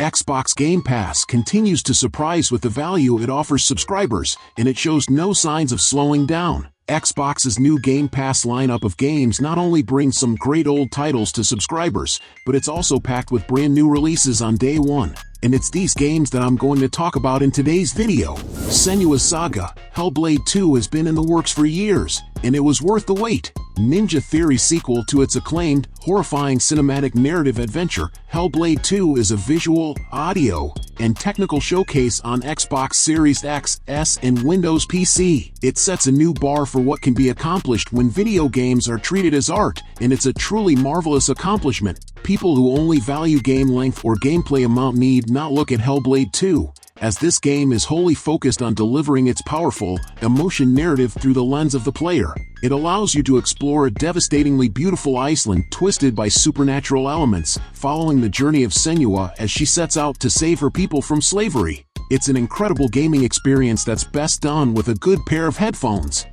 Xbox Game Pass continues to surprise with the value it offers subscribers, and it shows no signs of slowing down. Xbox's new Game Pass lineup of games not only brings some great old titles to subscribers, but it's also packed with brand new releases on day one. And it's these games that I'm going to talk about in today's video. Senua's Saga, Hellblade 2 has been in the works for years, and it was worth the wait. Ninja Theory's sequel to its acclaimed, horrifying cinematic narrative adventure, Hellblade 2 is a visual, audio, and technical showcase on Xbox Series X, S, and Windows PC. It sets a new bar for what can be accomplished when video games are treated as art, and it's a truly marvelous accomplishment. People who only value game length or gameplay amount need not look at Hellblade 2, as this game is wholly focused on delivering its powerful, emotion narrative through the lens of the player. It allows you to explore a devastatingly beautiful Iceland twisted by supernatural elements, following the journey of Senua as she sets out to save her people from slavery. It's an incredible gaming experience that's best done with a good pair of headphones.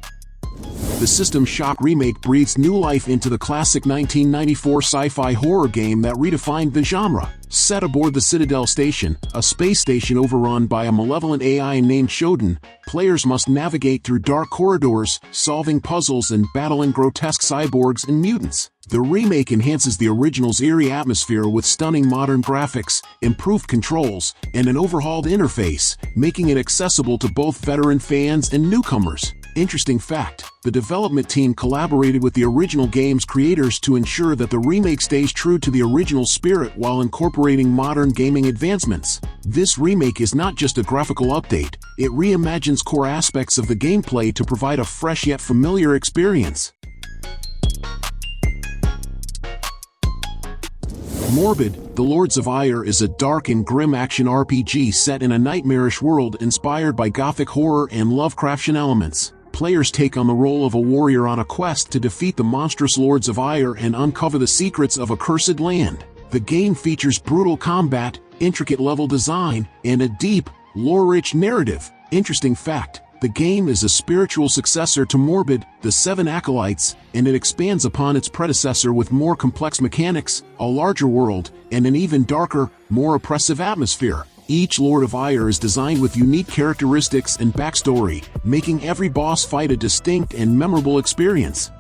The System Shock remake breathes new life into the classic 1994 sci-fi horror game that redefined the genre. Set aboard the Citadel Station, a space station overrun by a malevolent AI named Shodan, players must navigate through dark corridors, solving puzzles and battling grotesque cyborgs and mutants. The remake enhances the original's eerie atmosphere with stunning modern graphics, improved controls, and an overhauled interface, making it accessible to both veteran fans and newcomers. Interesting fact, the development team collaborated with the original game's creators to ensure that the remake stays true to the original spirit while incorporating modern gaming advancements. This remake is not just a graphical update, it reimagines core aspects of the gameplay to provide a fresh yet familiar experience. Morbid, The Lords of Ire is a dark and grim action RPG set in a nightmarish world inspired by gothic horror and Lovecraftian elements. Players take on the role of a warrior on a quest to defeat the monstrous Lords of Ire and uncover the secrets of a cursed land. The game features brutal combat, intricate level design, and a deep, lore-rich narrative. Interesting fact, the game is a spiritual successor to Morbid, The Seven Acolytes, and it expands upon its predecessor with more complex mechanics, a larger world, and an even darker, more oppressive atmosphere. Each Lord of Ire is designed with unique characteristics and backstory, making every boss fight a distinct and memorable experience.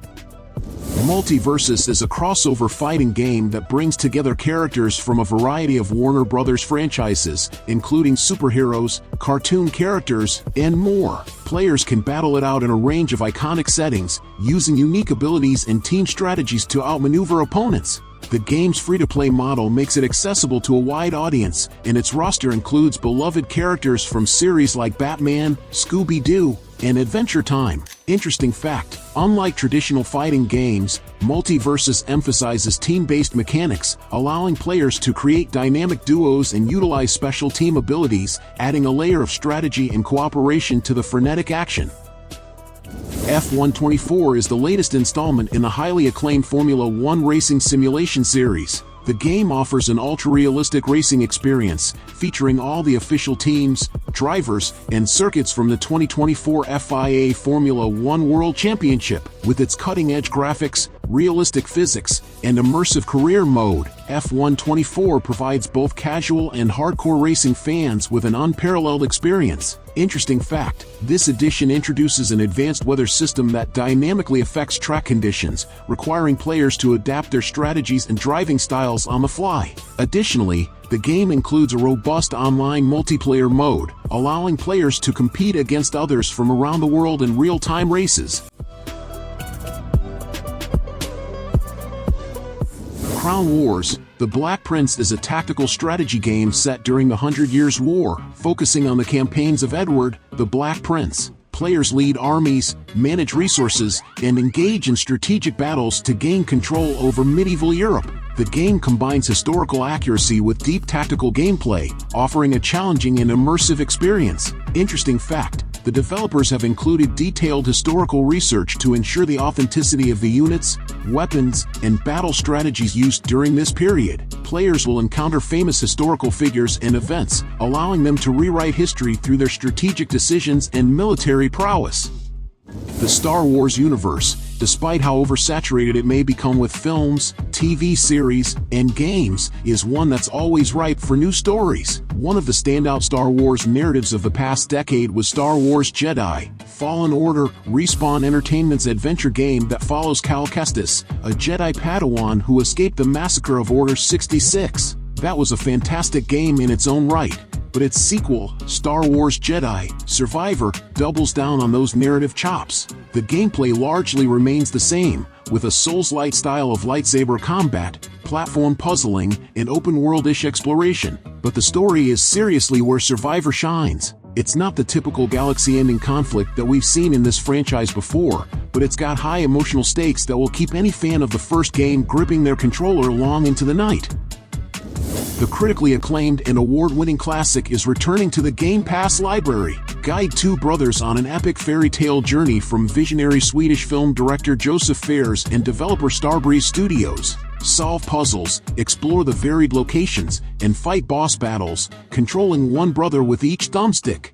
Multiversus is a crossover fighting game that brings together characters from a variety of Warner Bros. Franchises, including superheroes, cartoon characters, and more. Players can battle it out in a range of iconic settings, using unique abilities and team strategies to outmaneuver opponents. The game's free-to-play model makes it accessible to a wide audience, and its roster includes beloved characters from series like Batman, Scooby-Doo, and Adventure Time. Interesting fact, unlike traditional fighting games, Multiversus emphasizes team-based mechanics, allowing players to create dynamic duos and utilize special team abilities, adding a layer of strategy and cooperation to the frenetic action. F124 is the latest installment in the highly acclaimed Formula One racing simulation series. The game offers an ultra-realistic racing experience, featuring all the official teams, drivers, and circuits from the 2024 FIA Formula One World Championship. With its cutting-edge graphics, realistic physics, and immersive career mode, F124 provides both casual and hardcore racing fans with an unparalleled experience. Interesting fact, this edition introduces an advanced weather system that dynamically affects track conditions, requiring players to adapt their strategies and driving styles on the fly. Additionally, the game includes a robust online multiplayer mode, allowing players to compete against others from around the world in real-time races. Crown Wars, The Black Prince is a tactical strategy game set during the 100 Years' War, focusing on the campaigns of Edward, the Black Prince. Players lead armies, manage resources, and engage in strategic battles to gain control over medieval Europe. The game combines historical accuracy with deep tactical gameplay, offering a challenging and immersive experience. Interesting fact, the developers have included detailed historical research to ensure the authenticity of the units, weapons, and battle strategies used during this period. Players will encounter famous historical figures and events, allowing them to rewrite history through their strategic decisions and military prowess. The Star Wars universe, despite how oversaturated it may become with films, TV series, and games, is one that's always ripe for new stories. One of the standout Star Wars narratives of the past decade was Star Wars Jedi: Fallen Order, Respawn Entertainment's adventure game that follows Cal Kestis, a Jedi Padawan who escaped the massacre of Order 66. That was a fantastic game in its own right, but its sequel, Star Wars Jedi: Survivor, doubles down on those narrative chops. The gameplay largely remains the same, with a Souls-like style of lightsaber combat, platform puzzling, and open-world-ish exploration. But the story is seriously where Survivor shines. It's not the typical galaxy-ending conflict that we've seen in this franchise before, but it's got high emotional stakes that will keep any fan of the first game gripping their controller long into the night. The critically acclaimed and award-winning classic is returning to the Game Pass library. Guide two brothers on an epic fairy tale journey from visionary Swedish film director Joseph Fares and developer Starbreeze Studios. Solve puzzles, explore the varied locations, and fight boss battles, controlling one brother with each thumbstick.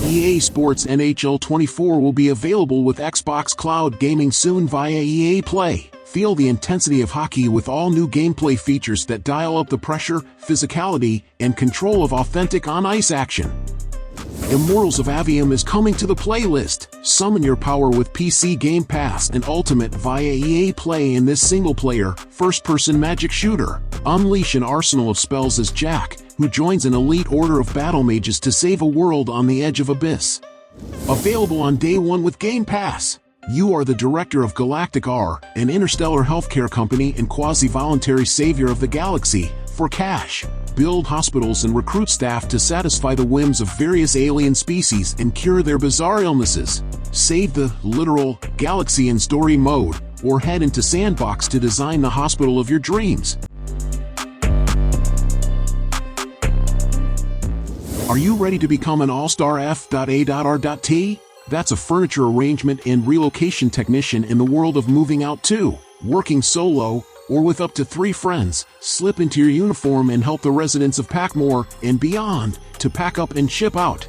EA Sports NHL 24 will be available with Xbox Cloud Gaming soon via EA Play. Feel the intensity of hockey with all new gameplay features that dial up the pressure, physicality, and control of authentic on-ice action. Immortals of Aveum is coming to the playlist. Summon your power with PC Game Pass and Ultimate via EA Play in this single-player, first-person magic shooter. Unleash an arsenal of spells as Jack, who joins an elite order of battle mages to save a world on the edge of abyss. Available on day one with Game Pass. You are the director of Galacticare, an interstellar healthcare company and quasi-voluntary savior of the galaxy, for cash. Build hospitals and recruit staff to satisfy the whims of various alien species and cure their bizarre illnesses. Save the literal galaxy in story mode, or head into Sandbox to design the hospital of your dreams. Are you ready to become an all-star F.A.R.T? That's a furniture arrangement and relocation technician in the world of moving out too. Working solo, or with up to 3 friends, slip into your uniform and help the residents of Packmore and beyond to pack up and ship out.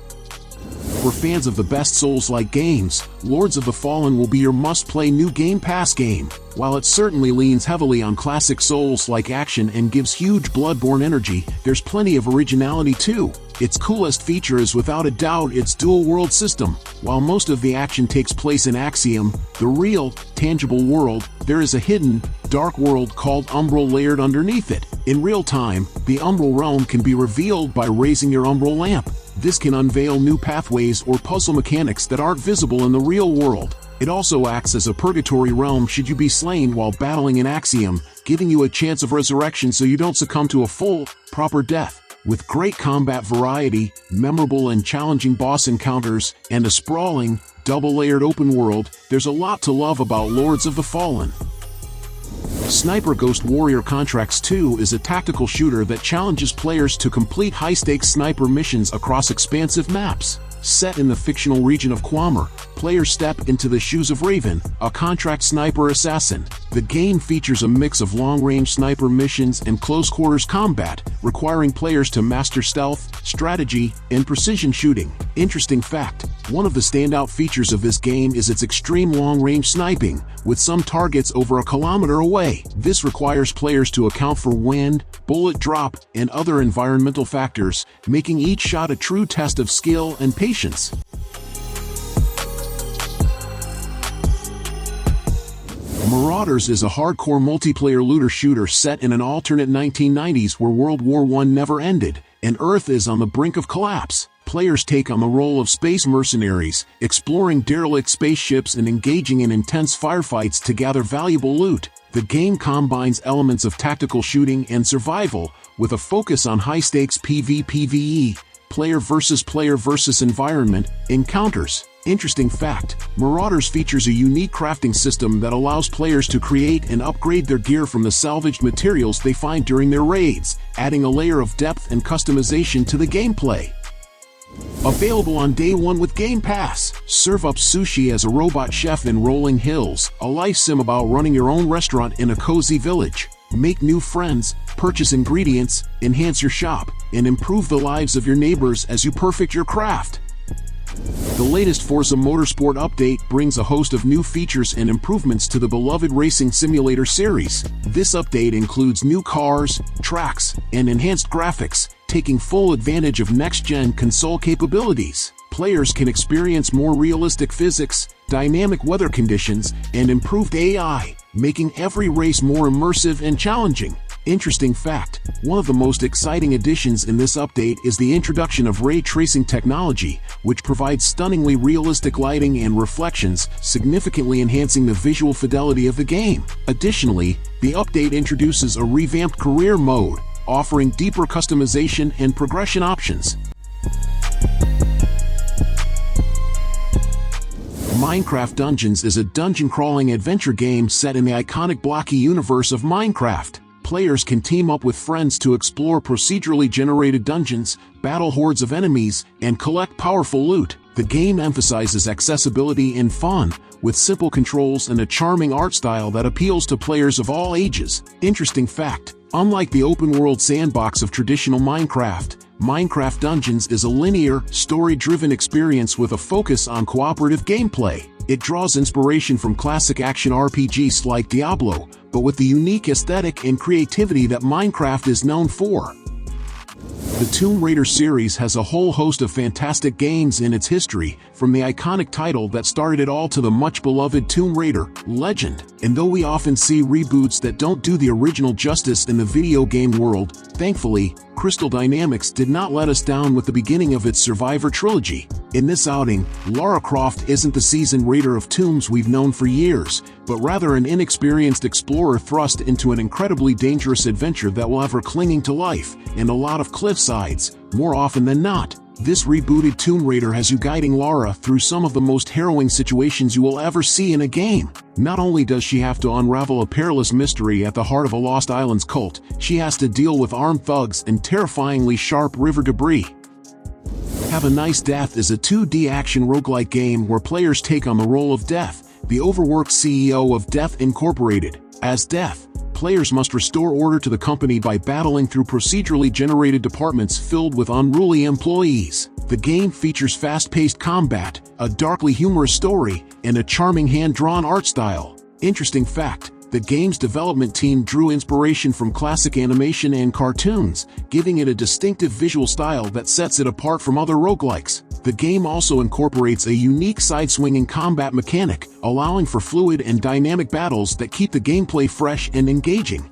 For fans of the best Souls-like games, Lords of the Fallen will be your must-play new Game Pass game. While it certainly leans heavily on classic Souls-like action and gives huge Bloodborne energy, there's plenty of originality too. Its coolest feature is without a doubt its dual-world system. While most of the action takes place in Axiom, the real, tangible world, there is a hidden, dark world called Umbral layered underneath it. In real time, the Umbral realm can be revealed by raising your Umbral lamp. This can unveil new pathways or puzzle mechanics that aren't visible in the real world. It also acts as a purgatory realm should you be slain while battling in Axiom, giving you a chance of resurrection so you don't succumb to a full, proper death. With great combat variety, memorable and challenging boss encounters, and a sprawling, double-layered open world, there's a lot to love about Lords of the Fallen. Sniper Ghost Warrior Contracts 2 is a tactical shooter that challenges players to complete high-stakes sniper missions across expansive maps. Set in the fictional region of Quamar, players step into the shoes of Raven, a contract sniper assassin. The game features a mix of long-range sniper missions and close-quarters combat, requiring players to master stealth, strategy, and precision shooting. Interesting fact, one of the standout features of this game is its extreme long-range sniping, with some targets over a kilometer away. This requires players to account for wind, bullet drop, and other environmental factors, making each shot a true test of skill and patience. Marauders is a hardcore multiplayer looter shooter set in an alternate 1990s where World War I never ended, and Earth is on the brink of collapse. Players take on the role of space mercenaries, exploring derelict spaceships and engaging in intense firefights to gather valuable loot. The game combines elements of tactical shooting and survival, with a focus on high-stakes PvPvE, player versus environment, encounters. Interesting fact, Marauders features a unique crafting system that allows players to create and upgrade their gear from the salvaged materials they find during their raids, adding a layer of depth and customization to the gameplay. Available on day one with Game Pass. Serve up sushi as a robot chef in Rolling Hills, a life sim about running your own restaurant in a cozy village. Make new friends, purchase ingredients, enhance your shop, and improve the lives of your neighbors as you perfect your craft. The latest Forza Motorsport update brings a host of new features and improvements to the beloved racing simulator series. This update includes new cars, tracks, and enhanced graphics, taking full advantage of next-gen console capabilities. Players can experience more realistic physics, dynamic weather conditions, and improved AI, making every race more immersive and challenging. Interesting fact, one of the most exciting additions in this update is the introduction of ray tracing technology, which provides stunningly realistic lighting and reflections, significantly enhancing the visual fidelity of the game. Additionally, the update introduces a revamped career mode, offering deeper customization and progression options. Minecraft Dungeons is a dungeon-crawling adventure game set in the iconic blocky universe of Minecraft. Players can team up with friends to explore procedurally generated dungeons, battle hordes of enemies, and collect powerful loot. The game emphasizes accessibility and fun, with simple controls and a charming art style that appeals to players of all ages. Interesting fact, unlike the open-world sandbox of traditional Minecraft Dungeons is a linear, story-driven experience with a focus on cooperative gameplay. It draws inspiration from classic action RPGs like Diablo, but with the unique aesthetic and creativity that Minecraft is known for. The Tomb Raider series has a whole host of fantastic games in its history, from the iconic title that started it all to the much-beloved Tomb Raider Legend. And though we often see reboots that don't do the original justice in the video game world, thankfully, Crystal Dynamics did not let us down with the beginning of its Survivor trilogy. In this outing, Lara Croft isn't the seasoned raider of tombs we've known for years, but rather an inexperienced explorer thrust into an incredibly dangerous adventure that will have her clinging to life, and a lot of cliff sides, more often than not. This rebooted Tomb Raider has you guiding Lara through some of the most harrowing situations you will ever see in a game. Not only does she have to unravel a perilous mystery at the heart of a Lost Islands cult, she has to deal with armed thugs and terrifyingly sharp river debris. Have a Nice Death is a 2D action roguelike game where players take on the role of Death, the overworked CEO of Death Incorporated. As Death, players must restore order to the company by battling through procedurally generated departments filled with unruly employees. The game features fast-paced combat, a darkly humorous story, and a charming hand-drawn art style. Interesting fact, the game's development team drew inspiration from classic animation and cartoons, giving it a distinctive visual style that sets it apart from other roguelikes. The game also incorporates a unique side-swinging combat mechanic, allowing for fluid and dynamic battles that keep the gameplay fresh and engaging.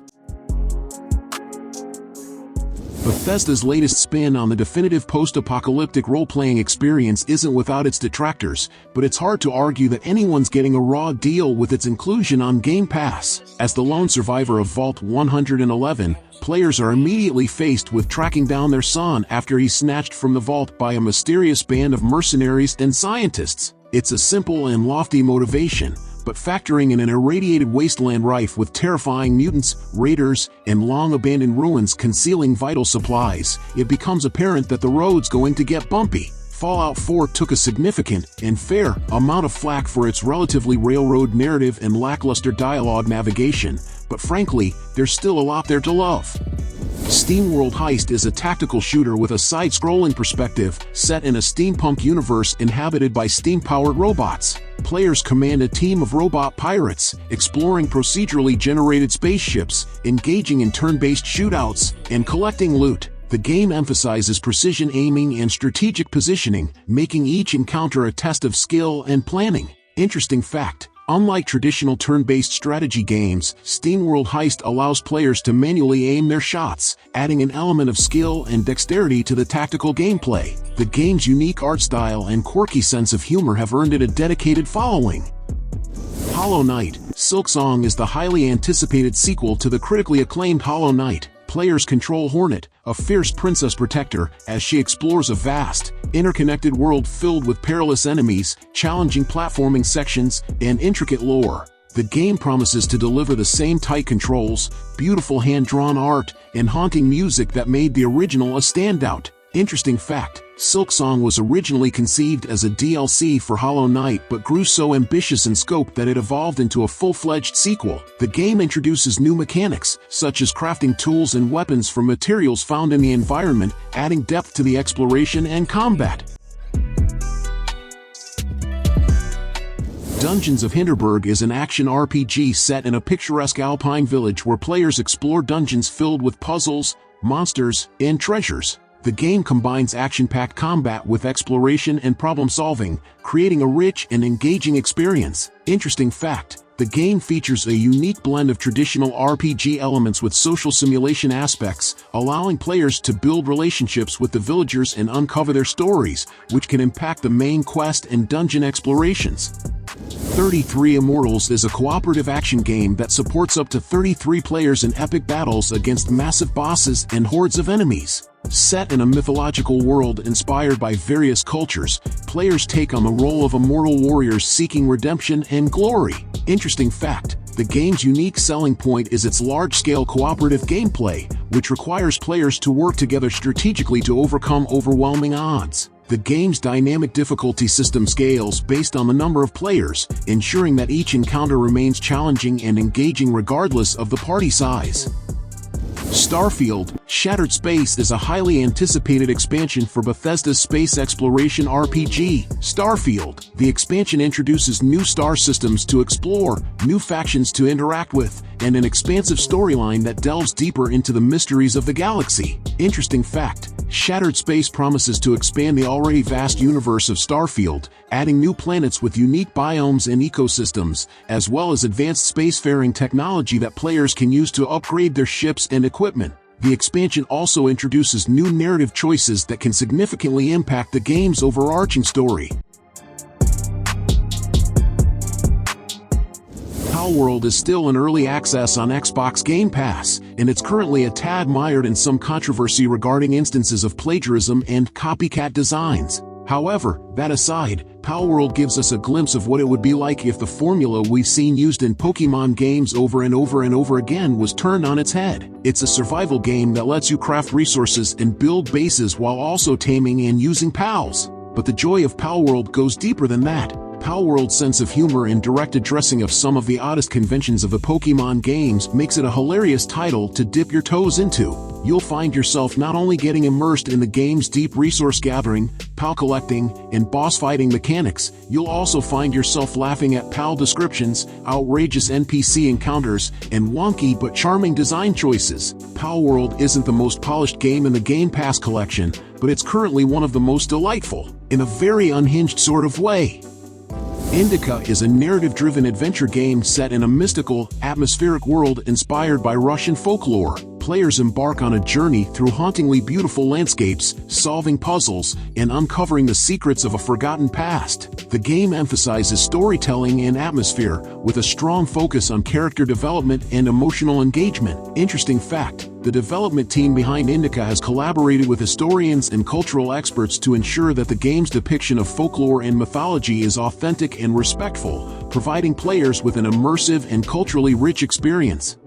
Bethesda's latest spin on the definitive post-apocalyptic role-playing experience isn't without its detractors, but it's hard to argue that anyone's getting a raw deal with its inclusion on Game Pass. As the lone survivor of Vault 111, players are immediately faced with tracking down their son after he's snatched from the vault by a mysterious band of mercenaries and scientists. It's a simple and lofty motivation, but factoring in an irradiated wasteland rife with terrifying mutants, raiders, and long-abandoned ruins concealing vital supplies, it becomes apparent that the road's going to get bumpy. Fallout 4 took a significant, and fair, amount of flack for its relatively railroad narrative and lackluster dialogue navigation, but frankly, there's still a lot there to love. SteamWorld Heist is a tactical shooter with a side-scrolling perspective, set in a steampunk universe inhabited by steam-powered robots. Players command a team of robot pirates, exploring procedurally generated spaceships, engaging in turn-based shootouts, and collecting loot. The game emphasizes precision aiming and strategic positioning, making each encounter a test of skill and planning. Interesting fact, unlike traditional turn-based strategy games, SteamWorld Heist allows players to manually aim their shots, adding an element of skill and dexterity to the tactical gameplay. The game's unique art style and quirky sense of humor have earned it a dedicated following. Hollow Knight: Silksong is the highly anticipated sequel to the critically acclaimed Hollow Knight. Players control Hornet, a fierce princess protector, as she explores a vast, interconnected world filled with perilous enemies, challenging platforming sections, and intricate lore. The game promises to deliver the same tight controls, beautiful hand-drawn art, and haunting music that made the original a standout. Interesting fact, Silksong was originally conceived as a DLC for Hollow Knight but grew so ambitious in scope that it evolved into a full-fledged sequel. The game introduces new mechanics, such as crafting tools and weapons from materials found in the environment, adding depth to the exploration and combat. Dungeons of Hinterberg is an action RPG set in a picturesque alpine village where players explore dungeons filled with puzzles, monsters, and treasures. The game combines action-packed combat with exploration and problem-solving, creating a rich and engaging experience. Interesting fact, the game features a unique blend of traditional RPG elements with social simulation aspects, allowing players to build relationships with the villagers and uncover their stories, which can impact the main quest and dungeon explorations. 33 Immortals is a cooperative action game that supports up to 33 players in epic battles against massive bosses and hordes of enemies. Set in a mythological world inspired by various cultures, players take on the role of immortal warriors seeking redemption and glory. Interesting fact, the game's unique selling point is its large-scale cooperative gameplay, which requires players to work together strategically to overcome overwhelming odds. The game's dynamic difficulty system scales based on the number of players, ensuring that each encounter remains challenging and engaging regardless of the party size. Starfield, Shattered Space is a highly anticipated expansion for Bethesda's space exploration RPG, Starfield. The expansion introduces new star systems to explore, new factions to interact with, and an expansive storyline that delves deeper into the mysteries of the galaxy. Interesting fact, Shattered Space promises to expand the already vast universe of Starfield, adding new planets with unique biomes and ecosystems, as well as advanced spacefaring technology that players can use to upgrade their ships and equipment. The expansion also introduces new narrative choices that can significantly impact the game's overarching story. Palworld is still in early access on Xbox Game Pass, and it's currently a tad mired in some controversy regarding instances of plagiarism and copycat designs. However, that aside, Palworld gives us a glimpse of what it would be like if the formula we've seen used in Pokemon games over and over and over again was turned on its head. It's a survival game that lets you craft resources and build bases while also taming and using pals. But the joy of Palworld goes deeper than that. Palworld's sense of humor and direct addressing of some of the oddest conventions of the Pokemon games makes it a hilarious title to dip your toes into. You'll find yourself not only getting immersed in the game's deep resource gathering, pal collecting, and boss fighting mechanics, you'll also find yourself laughing at pal descriptions, outrageous NPC encounters, and wonky but charming design choices. Palworld isn't the most polished game in the Game Pass collection, but it's currently one of the most delightful, in a very unhinged sort of way. INDIKA is a narrative-driven adventure game set in a mystical, atmospheric world inspired by Russian folklore. Players embark on a journey through hauntingly beautiful landscapes, solving puzzles, and uncovering the secrets of a forgotten past. The game emphasizes storytelling and atmosphere, with a strong focus on character development and emotional engagement. Interesting fact, the development team behind INDIKA has collaborated with historians and cultural experts to ensure that the game's depiction of folklore and mythology is authentic and respectful, providing players with an immersive and culturally rich experience.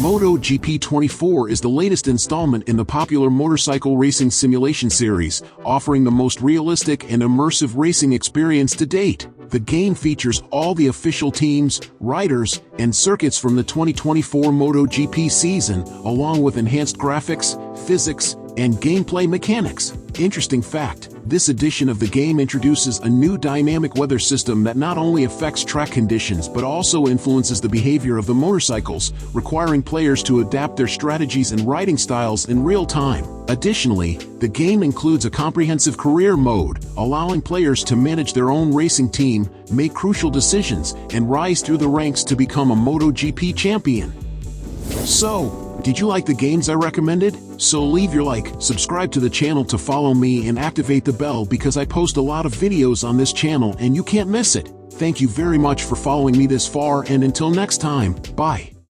MotoGP 24 is the latest installment in the popular motorcycle racing simulation series, offering the most realistic and immersive racing experience to date. The game features all the official teams, riders, and circuits from the 2024 MotoGP season, along with enhanced graphics, physics, and gameplay mechanics. Interesting fact, this edition of the game introduces a new dynamic weather system that not only affects track conditions but also influences the behavior of the motorcycles, requiring players to adapt their strategies and riding styles in real time. Additionally, the game includes a comprehensive career mode, allowing players to manage their own racing team, make crucial decisions, and rise through the ranks to become a MotoGP champion. So, did you like the games I recommended? So leave your like, subscribe to the channel to follow me, and activate the bell because I post a lot of videos on this channel and you can't miss it. Thank you very much for following me this far, and until next time, bye.